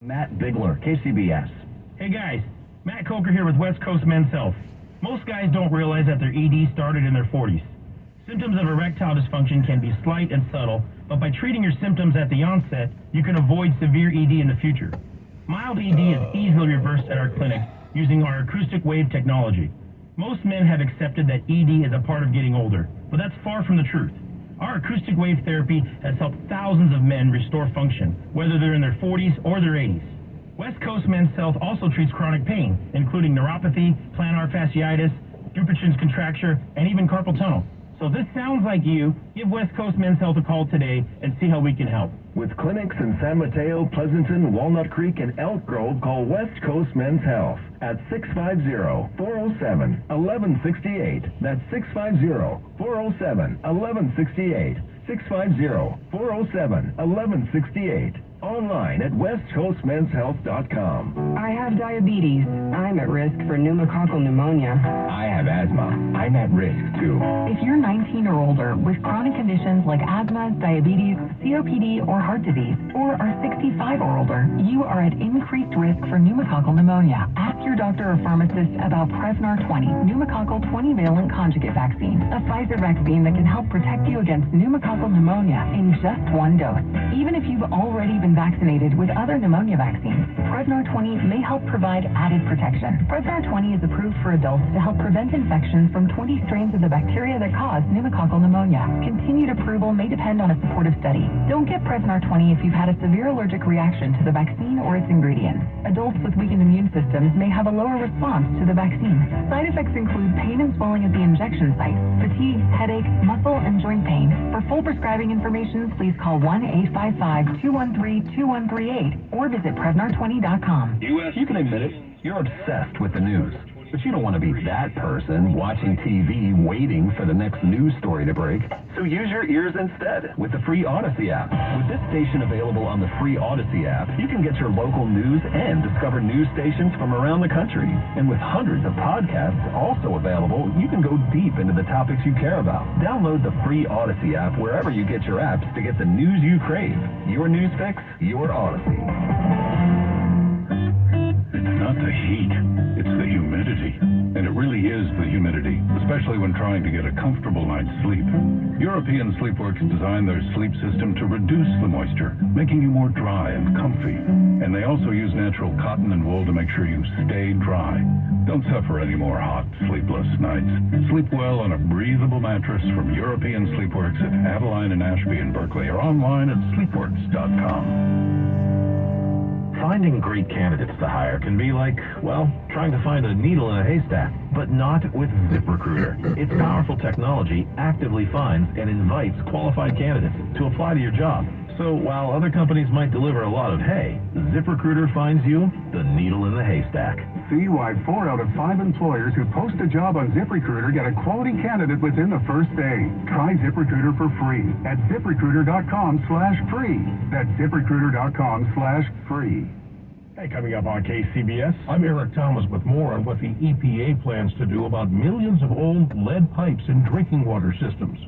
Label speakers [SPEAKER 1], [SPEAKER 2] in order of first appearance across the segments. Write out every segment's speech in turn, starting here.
[SPEAKER 1] Matt Bigler, KCBS.
[SPEAKER 2] Hey guys, Matt Coker here with West Coast Men's Health. Most guys don't realize that their ED started in their 40s. Symptoms of erectile dysfunction can be slight and subtle, but by treating your symptoms at the onset, you can avoid severe ED in the future. Mild ED is easily reversed at our clinic using our acoustic wave technology. Most men have accepted that ED is a part of getting older, but that's far from the truth. Our acoustic wave therapy has helped thousands of men restore function, whether they're in their 40s or their 80s. West Coast Men's Health also treats chronic pain, including neuropathy, plantar fasciitis, Dupuytren's contracture, and even carpal tunnel. So if this sounds like you, give West Coast Men's Health a call today and see how we can help.
[SPEAKER 1] With clinics in San Mateo, Pleasanton, Walnut Creek, and Elk Grove, call West Coast Men's Health at 650-407-1168. That's 650-407-1168. 650-407-1168. Online at westcoastmenshealth.com.
[SPEAKER 3] I have diabetes. I'm at risk for pneumococcal pneumonia.
[SPEAKER 1] I have asthma. I'm at risk, too.
[SPEAKER 4] If you're 19 or older with chronic conditions like asthma, diabetes, COPD, or heart disease, or are 65 or older, you are at increased risk for pneumococcal pneumonia. Ask your doctor or pharmacist about Prevnar 20, pneumococcal 20-valent conjugate vaccine, a Pfizer vaccine that can help protect you against pneumococcal pneumonia in just one dose. Even if you've already been vaccinated with other pneumonia vaccines, Prevnar 20 may help provide added protection. Prevnar 20 is approved for adults to help prevent infections from 20 strains of the bacteria that cause pneumococcal pneumonia. Continued approval may depend on a supportive study. Don't get Prevnar 20 if you've had a severe allergic reaction to the vaccine or its ingredients. Adults with weakened immune systems may have a lower response to the vaccine. Side effects include pain and swelling at the injection site, fatigue, headache, muscle, and joint pain. For full prescribing information, please call 1-855-213-2138 or visit Prevnar20.com.
[SPEAKER 1] You can admit it. You're obsessed with the news. But you don't want to be that person watching TV waiting for the next news story to break. So use your ears instead with the free Odyssey app. With this station available on the free Odyssey app, you can get your local news and discover news stations from around the country. And with hundreds of podcasts also available, you can go deep into the topics you care about. Download the free Odyssey app wherever you get your apps to get the news you crave. Your news fix, your Odyssey.
[SPEAKER 5] It's not the heat, it's the humidity. And it really is the humidity, especially when trying to get a comfortable night's sleep. European Sleepworks designed their sleep system to reduce the moisture, making you more dry and comfy. And they also use natural cotton and wool to make sure you stay dry. Don't suffer any more hot, sleepless nights. Sleep well on a breathable mattress from European Sleepworks at Adeline and Ashby in Berkeley, or online at sleepworks.com.
[SPEAKER 1] Finding great candidates to hire can be like, well, trying to find a needle in a haystack, but not with ZipRecruiter. Its powerful technology actively finds and invites qualified candidates to apply to your job. So while other companies might deliver a lot of hay, ZipRecruiter finds you the needle in the haystack.
[SPEAKER 6] See why 4 out of 5 employers who post a job on ZipRecruiter get a quality candidate within the first day. Try ZipRecruiter for free at ZipRecruiter.com/free. That's ZipRecruiter.com/free.
[SPEAKER 7] Hey, coming up on KCBS, I'm Eric Thomas with more on what the EPA plans to do about millions of old lead pipes in drinking water systems.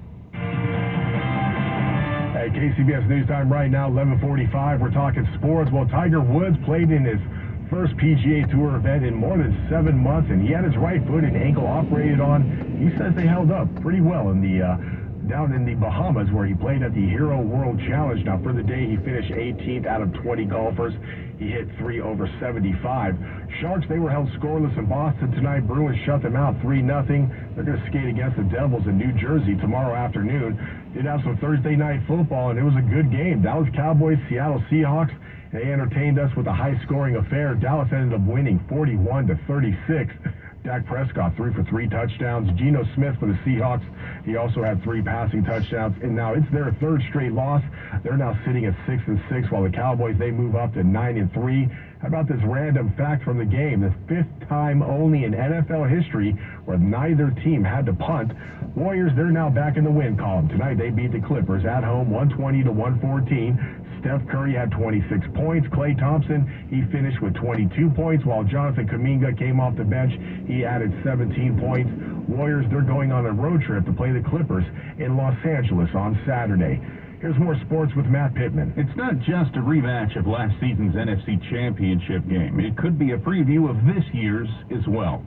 [SPEAKER 7] Hey, KCBS News Time right now, 11:45. We're talking sports. Well, Tiger Woods played in his first PGA Tour event in more than 7 months, and he had his right foot and ankle operated on. He says they held up pretty well in the down in the Bahamas, where he played at the Hero World Challenge. Now, for the day, he finished 18th out of 20 golfers. He hit 3 over 75. Sharks, they were held scoreless in Boston tonight. Bruins shut them out 3-0. They're going to skate against the Devils in New Jersey tomorrow afternoon. Did have some Thursday night football, and it was a good game. Dallas Cowboys, Seattle Seahawks. They entertained us with a high-scoring affair. Dallas ended up winning 41-36. Dak Prescott, 3 for 3 touchdowns. Geno Smith for the Seahawks. He also had 3 passing touchdowns. And now it's their third straight loss. They're now sitting at 6-6, while the Cowboys, they move up to 9-3. How about this random fact from the game? The 5th time only in NFL history where neither team had to punt. Warriors, they're now back in the win column. Tonight they beat the Clippers at home 120-114. Steph Curry had 26 points. Klay Thompson, he finished with 22 points, while Jonathan Kuminga came off the bench. He added 17 points. Warriors, they're going on a road trip to play the Clippers in Los Angeles on Saturday. Here's more sports with Matt Pittman.
[SPEAKER 8] It's not just a rematch of last season's NFC Championship game. It could be a preview of this year's as well.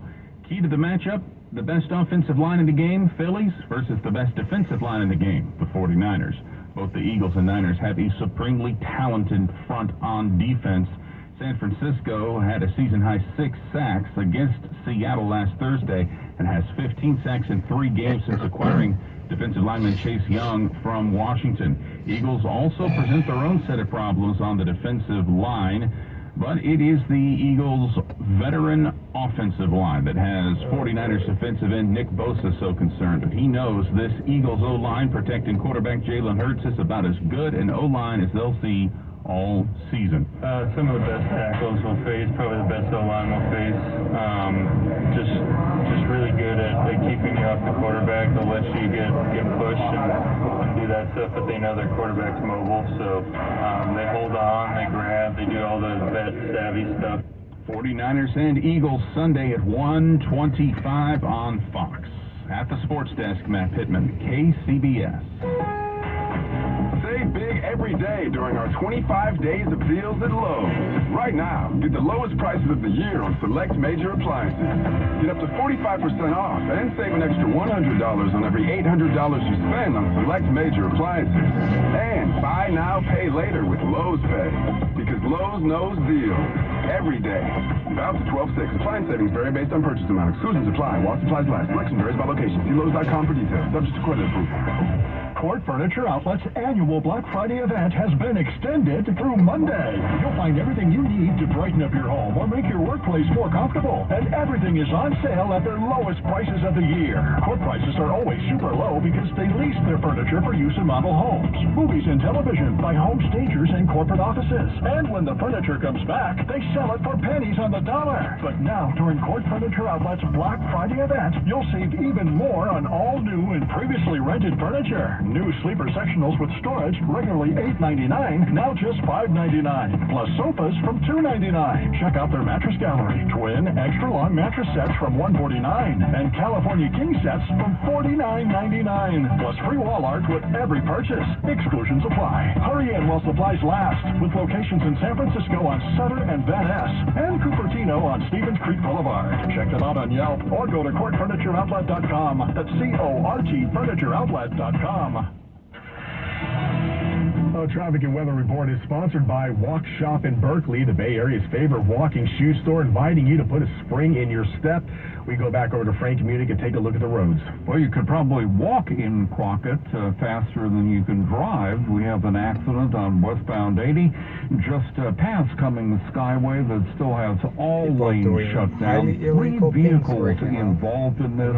[SPEAKER 8] Key to the matchup, the best offensive line in the game, Phillies, versus the best defensive line in the game, the 49ers. Both the Eagles and Niners have a supremely talented front on defense. San Francisco had a season-high 6 sacks against Seattle last Thursday and has 15 sacks in 3 games since acquiring defensive lineman Chase Young from Washington. Eagles also present their own set of problems on the defensive line, but it is the Eagles' veteran offensive line that has 49ers defensive end Nick Bosa so concerned. He knows this Eagles O-line protecting quarterback Jalen Hurts is about as good an O-line as they'll see all season.
[SPEAKER 9] Some of the best tackles we'll face, probably the best O-line we'll face. Just really good at keeping you off the quarterback. They'll let you get pushed and do that stuff, but they know their quarterback's mobile, so they hold on, they grab, they do all the vet savvy stuff.
[SPEAKER 8] 49ers and Eagles Sunday at 1:25 on Fox. At the sports desk, Matt Pittman, KCBS.
[SPEAKER 10] Save big every day during our 25 days of deals at Lowe's. Right now, get the lowest prices of the year on select major appliances. Get up to 45% off and save an extra $100 on every $800 you spend on select major appliances. And buy now, pay later with Lowe's Pay. Because Lowe's knows deals every day. About to 12/6. Appliance savings vary based on purchase amount. Exclusions apply while supplies last. Selection varies by location. See Lowe's.com for details. Subject to credit approval.
[SPEAKER 11] Court Furniture Outlet's annual Black Friday event has been extended through Monday. You'll find everything you need to brighten up your home or make your workplace more comfortable. And everything is on sale at their lowest prices of the year. Court prices are always super low because they lease their furniture for use in model homes, movies and television, by home stagers and corporate offices. And when the furniture comes back, they sell it for pennies on the dollar. But now, during Court Furniture Outlet's Black Friday event, you'll save even more on all new and previously rented furniture. New sleeper sectionals with storage, regularly $8.99, now just $5.99. Plus sofas from $2.99. Check out their mattress gallery. Twin, extra long mattress sets from $149, and California king sets from $49.99. Plus free wall art with every purchase. Exclusions apply. Hurry in while supplies last. With locations in San Francisco on Sutter and Van Ness, and Cupertino on Stevens Creek Boulevard. Check them out on Yelp or go to CourtFurnitureOutlet.com. That's CORTFurnitureOutlet.com.
[SPEAKER 7] Traffic and weather report is sponsored by Walk Shop in Berkeley, the Bay Area's favorite walking shoe store, inviting you to put a spring in your step. We go back over to Frank Munich and take a look at the roads.
[SPEAKER 12] Well, you could probably walk in Crockett faster than you can drive. We have an accident on westbound 80, just past Cummings Skyway, that still has all lanes shut down. 3 vehicles involved in this.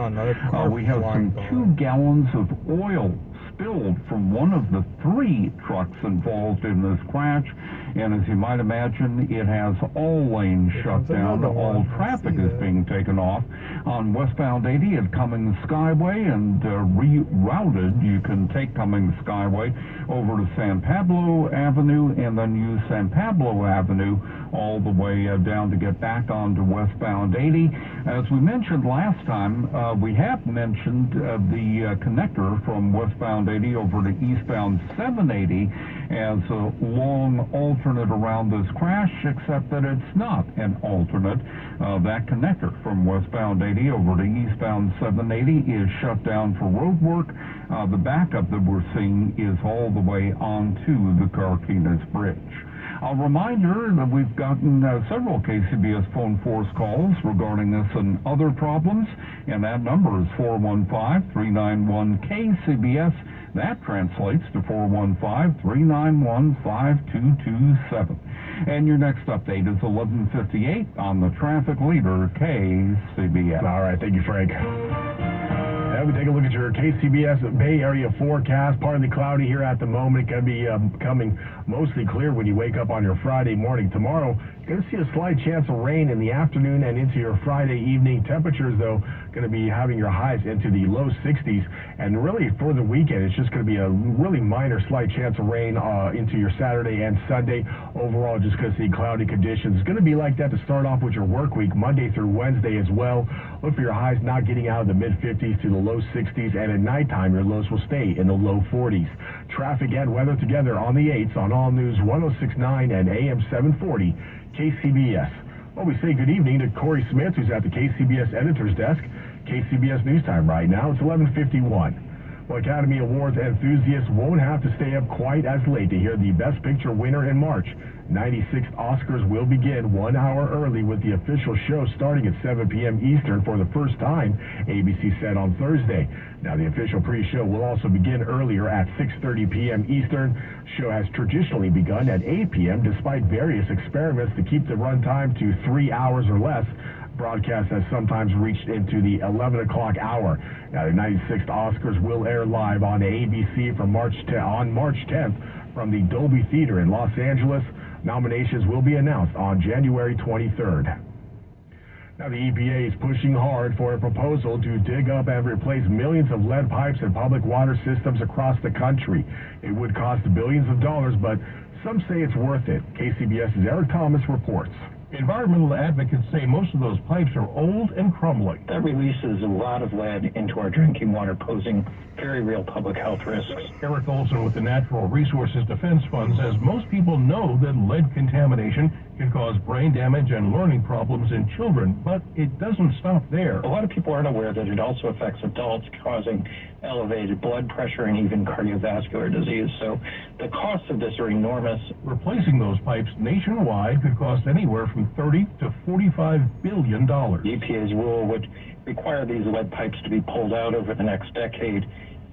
[SPEAKER 12] We have some 2 gallons of oil spilled from one of the 3 trucks involved in this crash, and as you might imagine, it has all lanes shut down. All traffic is being taken off on westbound 80 at Cummings Skyway and rerouted. You can take Cummings Skyway over to San Pablo Avenue and then use San Pablo Avenue all the way down to get back onto westbound 80. As we mentioned last time, we have mentioned the connector from westbound 80 over to eastbound 780 as a long alternate around this crash, except that it's not an alternate. That connector from westbound 80 over to eastbound 780 is shut down for road work. The backup that we're seeing is all the way onto the Carquinez Bridge. A reminder that we've gotten several KCBS phone force calls regarding this and other problems, and that number is 415-391-KCBS. That translates to 415-391-5227. And your next update is 11:58 on the traffic leader, KCBS.
[SPEAKER 7] All right, thank you, Frank. We take a look at your KCBS Bay Area forecast. Partly cloudy here at the moment. Going to be becoming mostly clear when you wake up on your Friday morning. Tomorrow, you're going to see a slight chance of rain in the afternoon and into your Friday evening. Temperatures, though, Going to be having your highs into the low 60s, and really for the weekend, it's just going to be a really minor slight chance of rain into your Saturday and Sunday. Overall, just going to see cloudy conditions. It's going to be like that to start off with your work week, Monday through Wednesday as well. Look for your highs not getting out of the mid-50s to the low 60s, and at nighttime, your lows will stay in the low 40s. Traffic and weather together on the 8s on All News 106.9 and AM 740 KCBS. Well, we say good evening to Corey Smith, who's at the KCBS editor's desk. KCBS News Time right now. It's 11:51. Well, Academy Awards enthusiasts won't have to stay up quite as late to hear the Best Picture winner in March. 96th Oscars will begin 1 hour early with the official show starting at 7 p.m. Eastern for the first time, ABC said on Thursday. Now, the official pre-show will also begin earlier at 6:30 p.m. Eastern. Show has traditionally begun at 8 p.m. despite various experiments to keep the runtime to 3 hours or less. Broadcast has sometimes reached into the 11 o'clock hour. Now, the 96th Oscars will air live on ABC from March 10th from the Dolby Theater in Los Angeles. Nominations will be announced on January 23rd. Now, the EPA is pushing hard for a proposal to dig up and replace millions of lead pipes in public water systems across the country. It would cost billions of dollars, but some say it's worth it. KCBS's Eric Thomas reports.
[SPEAKER 13] Environmental advocates say most of those pipes are old and crumbling.
[SPEAKER 14] That releases a lot of lead into our drinking water, posing very real public health risks.
[SPEAKER 13] Eric Olson with the Natural Resources Defense Fund says most people know that lead contamination can cause brain damage and learning problems in children, but it doesn't stop there.
[SPEAKER 14] A lot of people aren't aware that it also affects adults, causing elevated blood pressure and even cardiovascular disease. So the costs of this are enormous.
[SPEAKER 13] Replacing those pipes nationwide could cost anywhere from $30 to $45 billion.
[SPEAKER 14] The EPA's rule would require these lead pipes to be pulled out over the next decade,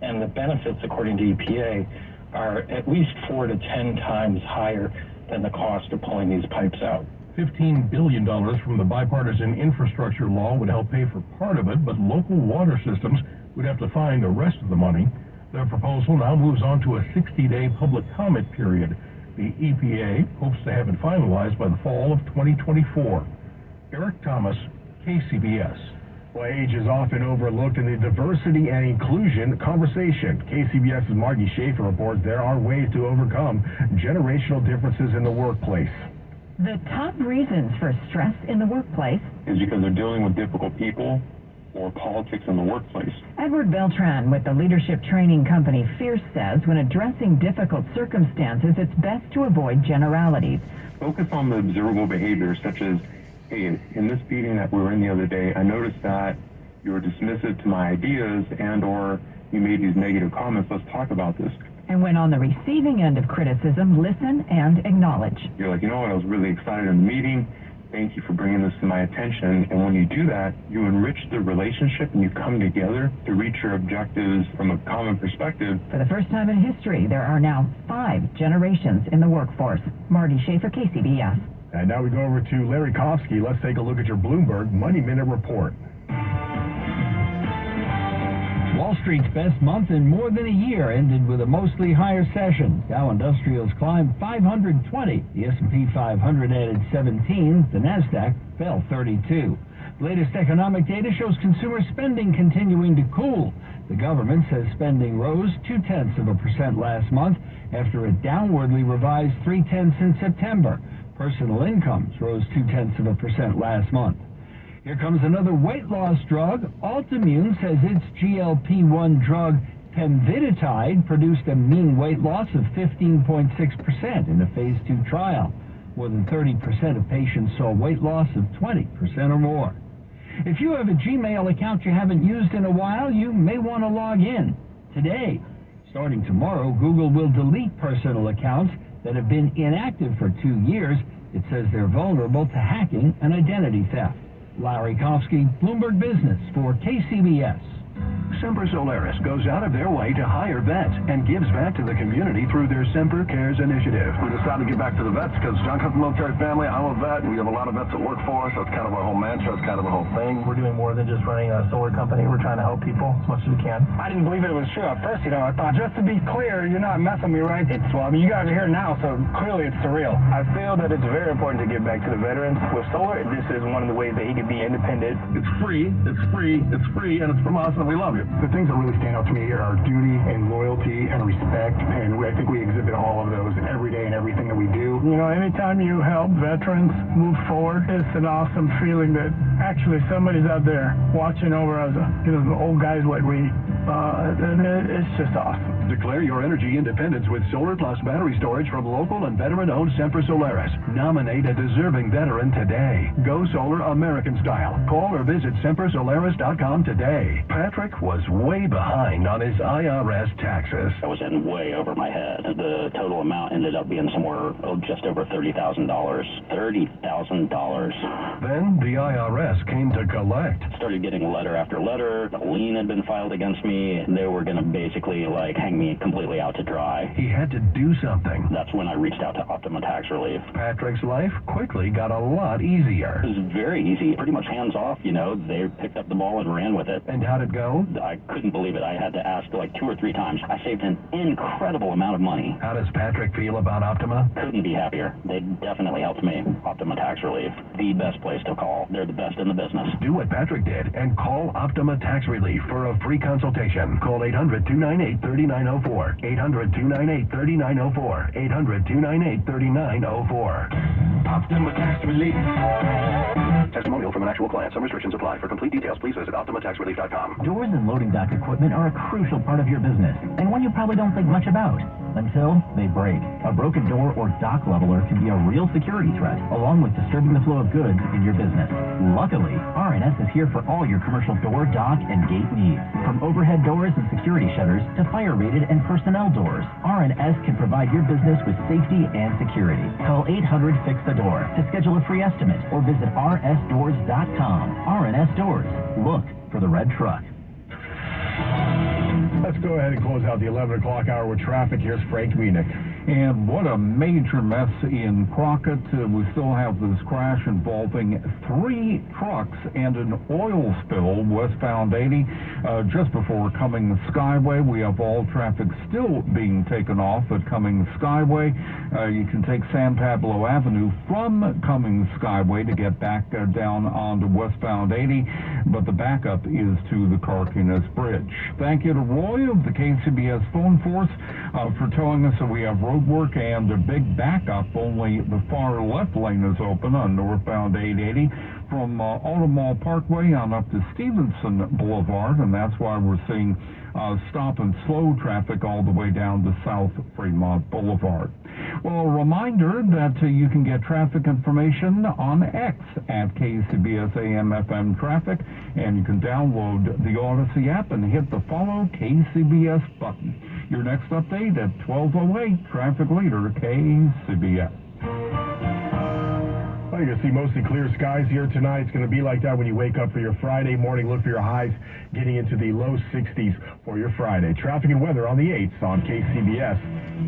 [SPEAKER 14] and the benefits, according to EPA, are at least 4 to 10 times higher than the cost of pulling these pipes out.
[SPEAKER 13] $15 billion from the bipartisan infrastructure law would help pay for part of it, but local water systems would have to find the rest of the money. The proposal now moves on to a 60-day public comment period. The EPA hopes to have it finalized by the fall of 2024. Eric Thomas, KCBS.
[SPEAKER 7] Well, age is often overlooked in the diversity and inclusion conversation. KCBS's Margie Schaefer reports there are ways to overcome generational differences in the workplace.
[SPEAKER 15] The top reasons for stress in the workplace
[SPEAKER 16] is because they're dealing with difficult people or politics in the workplace.
[SPEAKER 15] Edward Beltran with the leadership training company Fierce says when addressing difficult circumstances, it's best to avoid generalities.
[SPEAKER 16] Focus on the observable behaviors such as, hey, in this meeting that we were in the other day, I noticed that you were dismissive to my ideas and or you made these negative comments. Let's talk about this.
[SPEAKER 15] And when on the receiving end of criticism, listen and acknowledge.
[SPEAKER 16] You're like, you know what, I was really excited in the meeting. Thank you for bringing this to my attention. And when you do that, you enrich the relationship and you come together to reach your objectives from a common perspective.
[SPEAKER 15] For the first time in history, there are now 5 generations in the workforce. Margie Schaefer, KCBS.
[SPEAKER 7] And now we go over to Larry Kofsky. Let's take a look at your Bloomberg Money Minute report.
[SPEAKER 17] Wall Street's best month in more than a year ended with a mostly higher session. Dow Industrials climbed 520. The S&P 500 added 17. The Nasdaq fell 32. Latest economic data shows consumer spending continuing to cool. The government says spending rose 0.2% last month after a downwardly revised 0.3 in September. Personal incomes rose 0.2% last month. Here comes another weight loss drug. Altimmune says its GLP-1 drug pemvidutide produced a mean weight loss of 15.6% in a phase 2 trial. More than 30% of patients saw weight loss of 20% or more. If you have a Gmail account you haven't used in a while, you may want to log in today. Starting tomorrow, Google will delete personal accounts that have been inactive for 2 years. It says they're vulnerable to hacking and identity theft. Larry Kofsky, Bloomberg Business for KCBS.
[SPEAKER 18] Semper Solaris goes out of their way to hire vets and gives back to the community through their Semper Cares initiative.
[SPEAKER 19] We decided to give back to the vets because John comes from a military family. I'm a vet. We have a lot of vets that work for us, so it's kind of our whole mantra. It's kind of our whole thing.
[SPEAKER 2] We're doing more than just running a solar company. We're trying to help people as much as we can. I didn't believe it was true at first, I thought, just to be clear, you're not messing me, right? You guys are here now, so clearly it's surreal. I feel that it's very important to give back to the veterans. With solar, this is one of the ways that he can be independent.
[SPEAKER 19] It's free, and it's from us, and we love you.
[SPEAKER 6] The things that really stand out to me are duty and loyalty and respect, and I think we exhibit all of those every day in everything that we do.
[SPEAKER 2] Anytime you help veterans move forward, it's an awesome feeling that actually somebody's out there watching over us, old guys like we, and it's just awesome.
[SPEAKER 18] Declare your energy independence with Solar Plus battery storage from local and veteran-owned Semper Solaris. Nominate a deserving veteran today. Go solar American style. Call or visit SemperSolaris.com today. Patrick was way behind on his IRS taxes.
[SPEAKER 20] I was in way over my head. The total amount ended up being somewhere just over $30,000. $30,000.
[SPEAKER 18] Then the IRS came to collect.
[SPEAKER 20] Started getting letter after letter. A lien had been filed against me. They were going to basically hang me completely out to dry.
[SPEAKER 18] He had to do something.
[SPEAKER 20] That's when I reached out to Optima Tax Relief.
[SPEAKER 18] Patrick's life quickly got a lot easier.
[SPEAKER 20] It was very easy, pretty much hands off. They picked up the ball and ran with it.
[SPEAKER 18] And how'd it go?
[SPEAKER 20] I couldn't believe it. I had to ask 2 or 3 times. I saved an incredible amount of money.
[SPEAKER 18] How does Patrick feel about Optima?
[SPEAKER 20] Couldn't be happier. They definitely helped me. Optima Tax Relief, the best place to call. They're the best in the business.
[SPEAKER 18] Do what Patrick did and call Optima Tax Relief for a free consultation. Call 800-298-3904. 800-298-3904. 800-298-3904.
[SPEAKER 1] Optima Tax Relief.
[SPEAKER 18] Testimonial from an actual client. Some restrictions apply. For complete details, please visit OptimaTaxRelief.com.
[SPEAKER 21] Doors and loading dock equipment are a crucial part of your business, and one you probably don't think much about until they break. A broken door or dock leveler can be a real security threat, along with disturbing the flow of goods in your business. Luckily, RNS is here for all your commercial door, dock, and gate needs. From overhead doors and security shutters to fire-rated and personnel doors, RNS can provide your business with safety and security. Call 800-FIX-THE-DOOR to schedule a free estimate or visit rsdoors.com. RNS Doors. Look for the red truck.
[SPEAKER 7] Let's go ahead and close out the 11 o'clock hour with traffic. Here's Frank Wienick.
[SPEAKER 12] And what a major mess in Crockett. We still have this crash involving 3 trucks and an oil spill westbound 80 just before Cummings Skyway. We have all traffic still being taken off at Cummings Skyway. You can take San Pablo Avenue from Cummings Skyway to get back down onto westbound 80, but the backup is to the Carquinez Bridge. Thank you to Roy of the KCBS phone force for telling us that we have road work and a big backup. Only the far left lane is open on northbound 880 from Automall Parkway on up to Stevenson Boulevard, and that's why we're seeing stop and slow traffic all the way down to South Fremont Boulevard. Well, a reminder that you can get traffic information on X at KCBS AM/FM Traffic, and you can download the Odyssey app and hit the follow KCBS button. Your next update at 12:08, traffic leader KCBS.
[SPEAKER 7] Well, you're going to see mostly clear skies here tonight. It's going to be like that when you wake up for your Friday morning. Look for your highs getting into the low 60s for your Friday. Traffic and weather on the 8th on KCBS.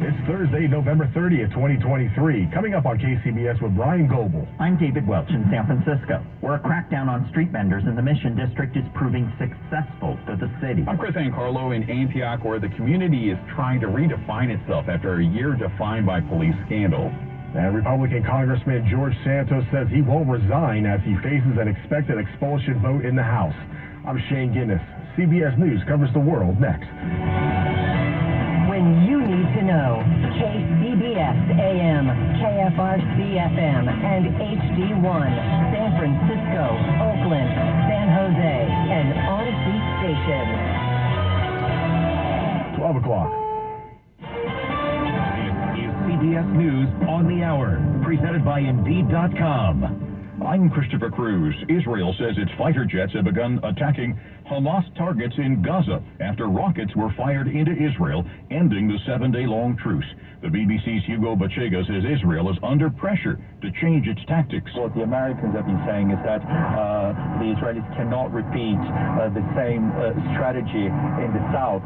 [SPEAKER 7] It's Thursday, November 30th, 2023. Coming up on KCBS with Brian Goebel.
[SPEAKER 21] I'm David Welch in San Francisco, where a crackdown on street vendors in the Mission District is proving successful for the city.
[SPEAKER 8] I'm Chris Ancarlo in Antioch, where the community is trying to redefine itself after a year defined by police scandals.
[SPEAKER 7] And Republican Congressman George Santos says he won't resign as he faces an expected expulsion vote in the House. I'm Shane Guinness. CBS News covers the world next.
[SPEAKER 22] When you need to know, KCBS AM, KFRC FM, and HD1, San Francisco, Oakland, San Jose, and Odyssey Station.
[SPEAKER 7] 12 o'clock.
[SPEAKER 1] CBS News on the Hour, presented by Indeed.com.
[SPEAKER 3] I'm Christopher Cruz. Israel says its fighter jets have begun attacking Hamas targets in Gaza after rockets were fired into Israel, ending the 7-day-long truce. The BBC's Hugo Bachega says Israel is under pressure to change its tactics.
[SPEAKER 4] What the Americans have been saying is that the Israelis cannot repeat the same strategy in the south,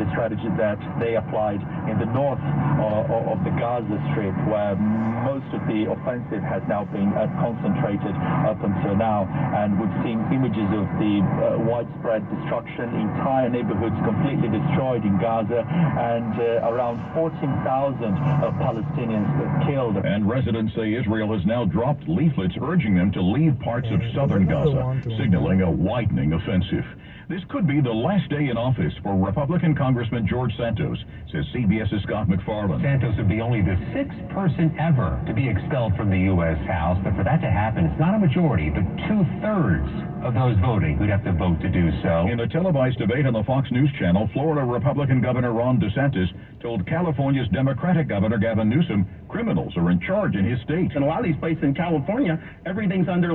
[SPEAKER 4] the strategy that they applied in the north of the Gaza Strip, where most of the offensive has now been concentrated up until now. And we've seen images of the widespread destruction, entire neighborhoods completely destroyed in Gaza, and around 14,000 Palestinians killed.
[SPEAKER 3] And residents say Israel has now dropped leaflets urging them to leave parts of southern Gaza, signaling a widening offensive. This could be the last day in office for Republican Congressman George Santos, says CBS's Scott McFarland.
[SPEAKER 23] Santos would be only the 6th person ever to be expelled from the U.S. House, but for that to happen, it's not a majority, but 2/3 of those voting who'd have to vote to do so.
[SPEAKER 3] In a televised debate on the Fox News Channel, Florida Republican Governor Ron DeSantis told California's Democratic Governor Gavin Newsom criminals are in charge in his state.
[SPEAKER 2] In a lot of these places in California, everything's under